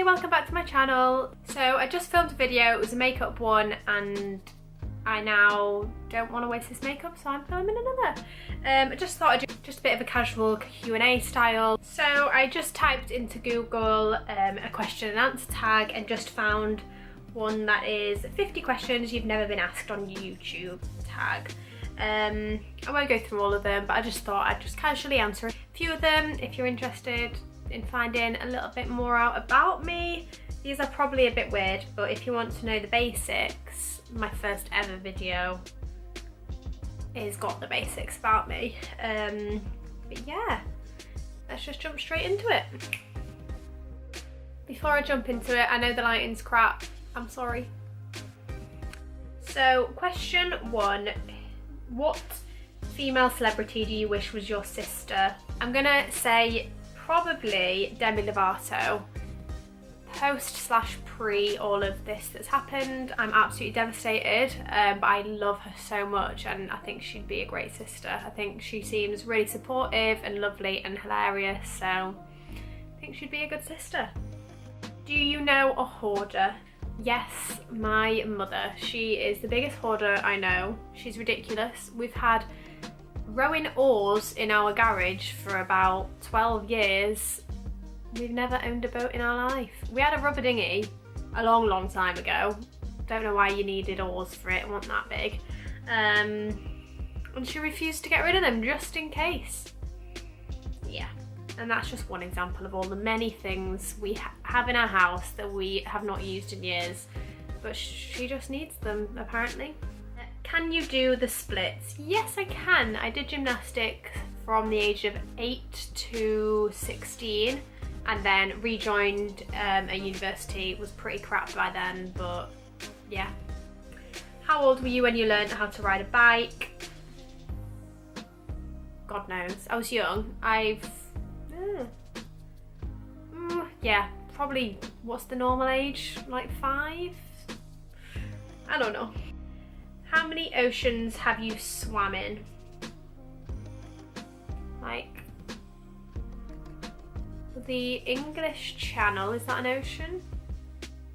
welcome back to my channel. So I just filmed a video, it was a makeup one, and I now don't want to waste this makeup, so I'm filming another. I just thought I'd do just a bit of a casual Q&A style. So I just typed into Google a question and answer tag and just found one that is 50 questions you've never been asked on YouTube tag. I won't go through all of them, but I just thought I'd just casually answer a few of them if you're interested in finding a little bit more out about me. These are probably a bit weird, but if you want to know the basics, my first ever video is got the basics about me. But yeah, let's just jump straight into it. Before I jump into it, I know the lighting's crap, I'm sorry. So question 1, what female celebrity do you wish was your sister? I'm gonna say probably Demi Lovato. Post/pre all of this that's happened, I'm absolutely devastated, but I love her so much and I think she'd be a great sister. I think she seems really supportive and lovely and hilarious, so I think she'd be a good sister. Do you know a hoarder? Yes, my mother. She is the biggest hoarder I know. She's ridiculous. We've had rowing oars in our garage for about 12 years. We've never owned a boat in our life. We had a rubber dinghy a long time ago. Don't know why you needed oars for it, it wasn't that big. And she refused to get rid of them just in case. Yeah, and that's just one example of all the many things we have in our house that we have not used in years, but she just needs them apparently. Can you do the splits? Yes, I can. I did gymnastics from the age of 8 to 16 and then rejoined a university. It was pretty crap by then, but yeah. How old were you when you learned how to ride a bike? God knows. I was young. Yeah, probably, what's the normal age? Like 5? I don't know. How many oceans have you swam in? Like, the English Channel, is that an ocean?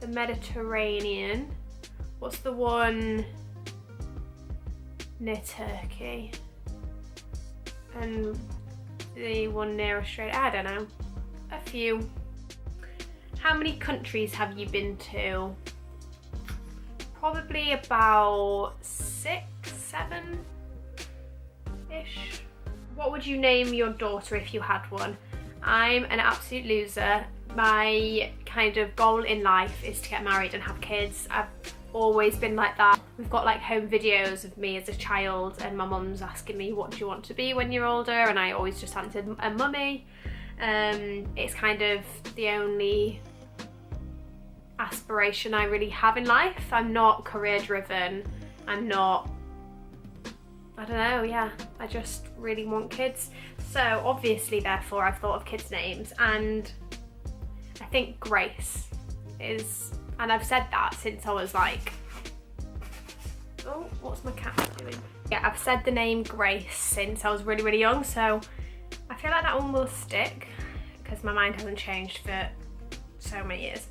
The Mediterranean. What's the one near Turkey? And the one near Australia? I don't know. A few. How many countries have you been to? Probably about 6, 7-ish. What would you name your daughter if you had one? I'm an absolute loser. My kind of goal in life is to get married and have kids. I've always been like that. We've got like home videos of me as a child and my mum's asking me, what do you want to be when you're older? And I always just answered a mummy. It's kind of the only aspiration I really have in life. I'm not career driven. I'm not, I don't know, yeah. I just really want kids. So obviously, therefore, I've thought of kids' names, and I think Grace is, and I've said that since I was like, oh, what's my cat doing? Yeah, I've said the name Grace since I was really young, so I feel like that one will stick because my mind hasn't changed for so many years.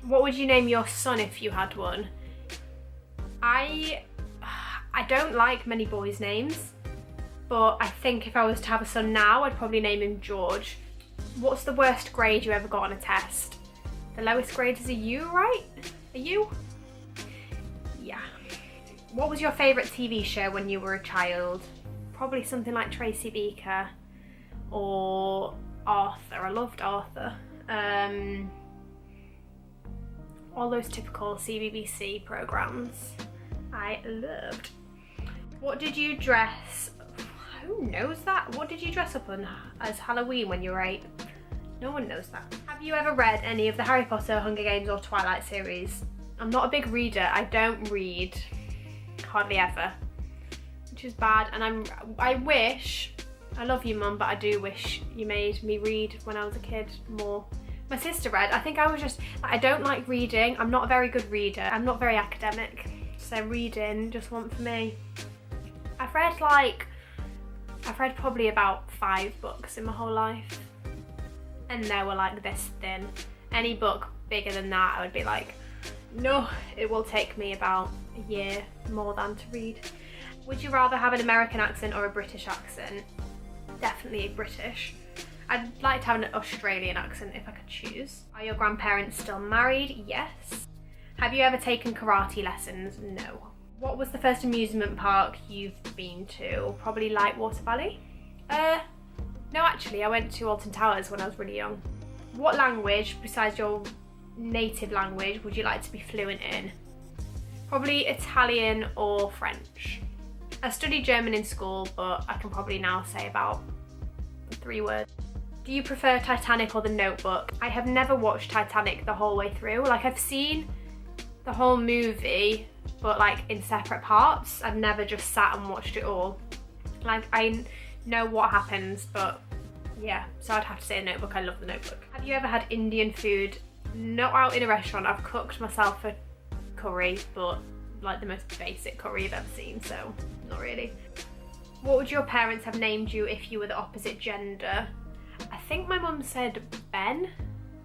What would you name your son if you had one? I don't like many boys' names, but I think if I was to have a son now, I'd probably name him George. What's the worst grade you ever got on a test? The lowest grade is a U, right? A U? Yeah. What was your favourite TV show when you were a child? Probably something like Tracy Beaker or Arthur. I loved Arthur. All those typical CBBC programmes I loved. What did you dress? Who knows that? What did you dress up on as Halloween when you were 8? No one knows that. Have you ever read any of the Harry Potter, Hunger Games or Twilight series? I'm not a big reader. I don't read hardly ever, which is bad, and I wish, I love you mum, but I do wish you made me read when I was a kid more. My sister read. I think I was just, I don't like reading. I'm not a very good reader. I'm not very academic, so reading just wasn't for me. I've read probably about 5 books in my whole life, and they were like this thin. Any book bigger than that, I would be like, no, it will take me about a year more than to read. Would you rather have an American accent or a British accent? Definitely British. I'd like to have an Australian accent if I could choose. Are your grandparents still married? Yes. Have you ever taken karate lessons? No. What was the first amusement park you've been to? Probably like Water Valley? No, actually, I went to Alton Towers when I was really young. What language, besides your native language, would you like to be fluent in? Probably Italian or French. I studied German in school, but I can probably now say about 3 words. Do you prefer Titanic or The Notebook? I have never watched Titanic the whole way through. Like, I've seen the whole movie, but like in separate parts. I've never just sat and watched it all. Like, I know what happens, but yeah, so I'd have to say The Notebook. I love The Notebook. Have you ever had Indian food? Not out in a restaurant. I've cooked myself a curry, but like the most basic curry I've ever seen, so not really. What would your parents have named you if you were the opposite gender? I think my mum said Ben,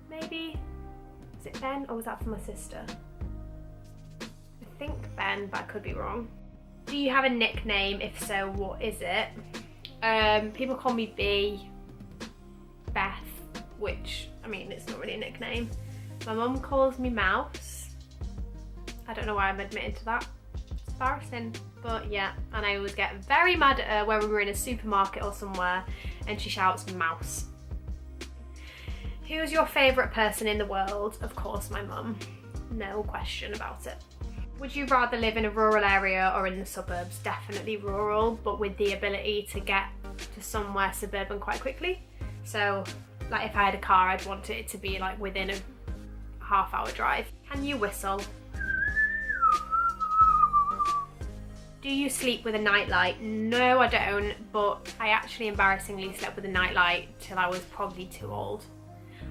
maybe? Was it Ben, or was that for my sister? I think Ben, but I could be wrong. Do you have a nickname? If so, what is it? People call me B, Beth, which, I mean, it's not really a nickname. My mum calls me Mouse. I don't know why I'm admitting to that. It's embarrassing, but yeah. And I always get very mad at her when we were in a supermarket or somewhere and she shouts Mouse. Who's your favourite person in the world? Of course, my mum. No question about it. Would you rather live in a rural area or in the suburbs? Definitely rural, but with the ability to get to somewhere suburban quite quickly. So, like if I had a car, I'd want it to be like within a half-hour drive. Can you whistle? Do you sleep with a nightlight? No, I don't, but I actually embarrassingly slept with a nightlight till I was probably too old.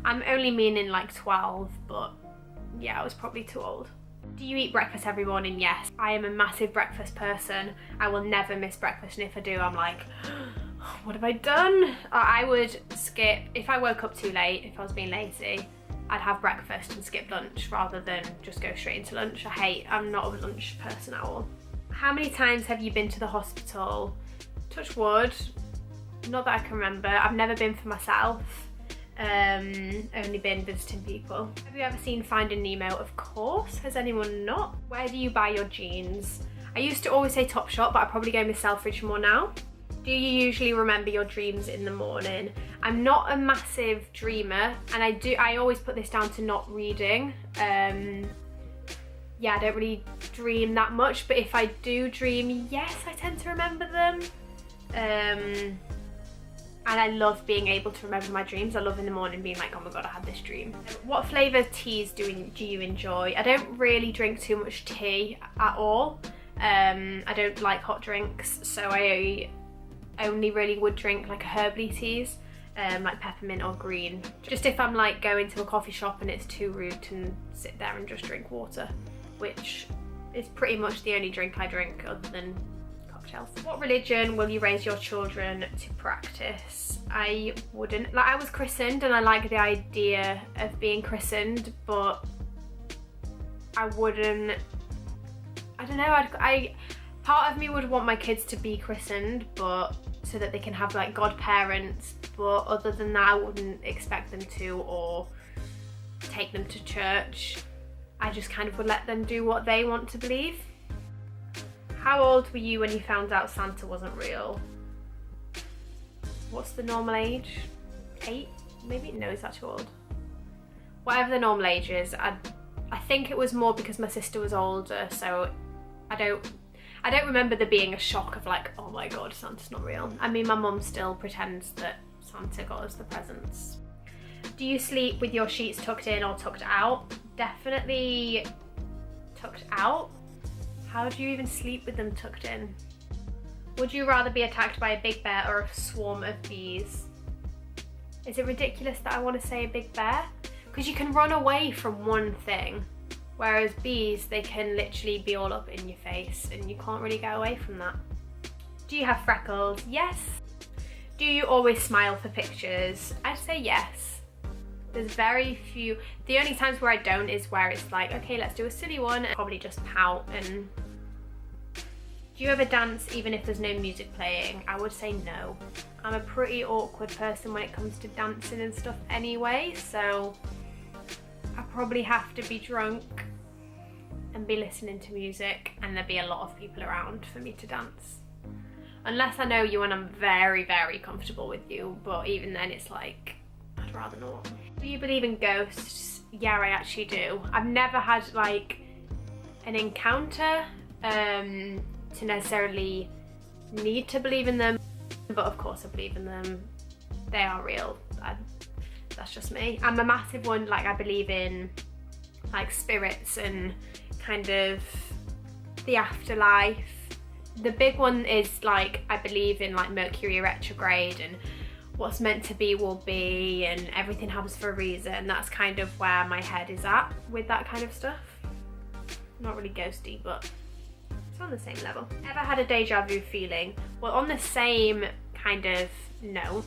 I'm only meaning like 12, but yeah, I was probably too old. Do you eat breakfast every morning? Yes. I am a massive breakfast person. I will never miss breakfast, and if I do, I'm like, what have I done? I would skip, if I woke up too late, if I was being lazy, I'd have breakfast and skip lunch rather than just go straight into lunch. I'm not a lunch person at all. How many times have you been to the hospital? Touch wood, not that I can remember. I've never been for myself, only been visiting people. Have you ever seen Finding Nemo? Of course. Has anyone not? Where do you buy your jeans? I used to always say Topshop, but I probably go with Selfridge more now. Do you usually remember your dreams in the morning? I'm not a massive dreamer, and I always put this down to not reading. Yeah, I don't really dream that much, but if I do dream, yes, I tend to remember them. And I love being able to remember my dreams. I love in the morning being like, oh my god, I had this dream. What flavour teas do you enjoy? I don't really drink too much tea at all. I don't like hot drinks, so I only really would drink like herbally teas, like peppermint or green. Just if I'm like going to a coffee shop and it's too rude to sit there and just drink water, which is pretty much the only drink I drink other than cocktails. What religion will you raise your children to practice? I wouldn't, like I was christened and I like the idea of being christened, but I wouldn't, I don't know, part of me would want my kids to be christened, but so that they can have like godparents, but other than that I wouldn't expect them to or take them to church. I just kind of would let them do what they want to believe. How old were you when you found out Santa wasn't real? What's the normal age? 8 maybe? No, is that too old? Whatever the normal age is, I think it was more because my sister was older, so I don't remember there being a shock of like, oh my god, Santa's not real. I mean, my mum still pretends that Santa got us the presents. Do you sleep with your sheets tucked in or tucked out? Definitely tucked out. How do you even sleep with them tucked in? Would you rather be attacked by a big bear or a swarm of bees? Is it ridiculous that I want to say a big bear? Because you can run away from one thing, whereas bees, they can literally be all up in your face and you can't really go away from that. Do you have freckles? Yes. Do you always smile for pictures? I'd say yes. There's very few, the only times where I don't is where it's like, okay, let's do a silly one, and probably just pout. And do you ever dance even if there's no music playing? I would say no. I'm a pretty awkward person when it comes to dancing and stuff anyway, so I probably have to be drunk and be listening to music, and there'd be a lot of people around for me to dance. Unless I know you and I'm very, very comfortable with you, but even then it's like, I'd rather not. Do you believe in ghosts? Yeah, I actually do. I've never had like an encounter to necessarily need to believe in them, but of course I believe in them. They are real. That's just me. I'm a massive one, like I believe in like spirits and kind of the afterlife. The big one is like I believe in like Mercury retrograde and what's meant to be will be, and everything happens for a reason. That's kind of where my head is at with that kind of stuff. Not really ghosty, but it's on the same level. Ever had a deja vu feeling? Well, on the same kind of note,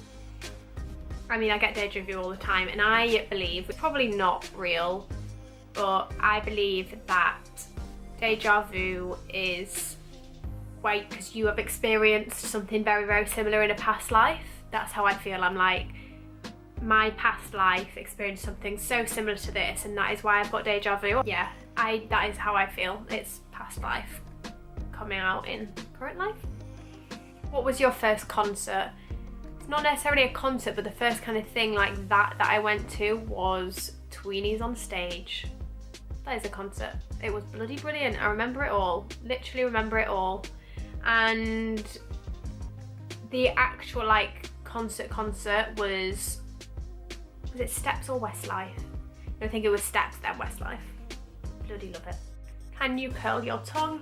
I mean, I get deja vu all the time, and I believe, it's probably not real, but I believe that deja vu is because you have experienced something very, very similar in a past life. That's how I feel. I'm like, my past life experienced something so similar to this, and that is why I've got deja vu. Yeah, that is how I feel. It's past life coming out in current life. What was your first concert? It's not necessarily a concert, but the first kind of thing like that I went to was Tweenies on Stage. That is a concert. It was bloody brilliant. I remember it all. Literally remember it all. And the actual like concert was it Steps or Westlife? I think it was Steps, then Westlife. Bloody love it. Can you curl your tongue?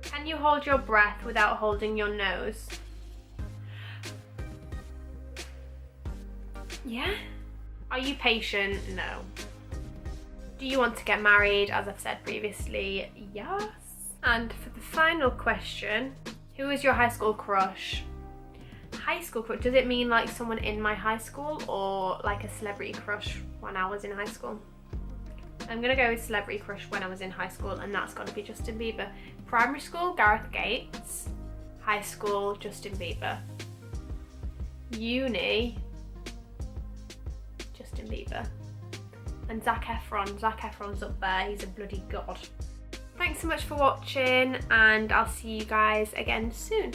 Can you hold your breath without holding your nose? Yeah. Are you patient? No. Do you want to get married? As I've said previously, yes. And for the final question, who is your high school crush? High school crush, does it mean like someone in my high school or like a celebrity crush when I was in high school? I'm gonna go with celebrity crush when I was in high school, and that's gotta be Justin Bieber. Primary school, Gareth Gates. High school, Justin Bieber. Uni, Justin Bieber. And Zac Efron. Zac Efron's up there, he's a bloody god. Thanks so much for watching, and I'll see you guys again soon.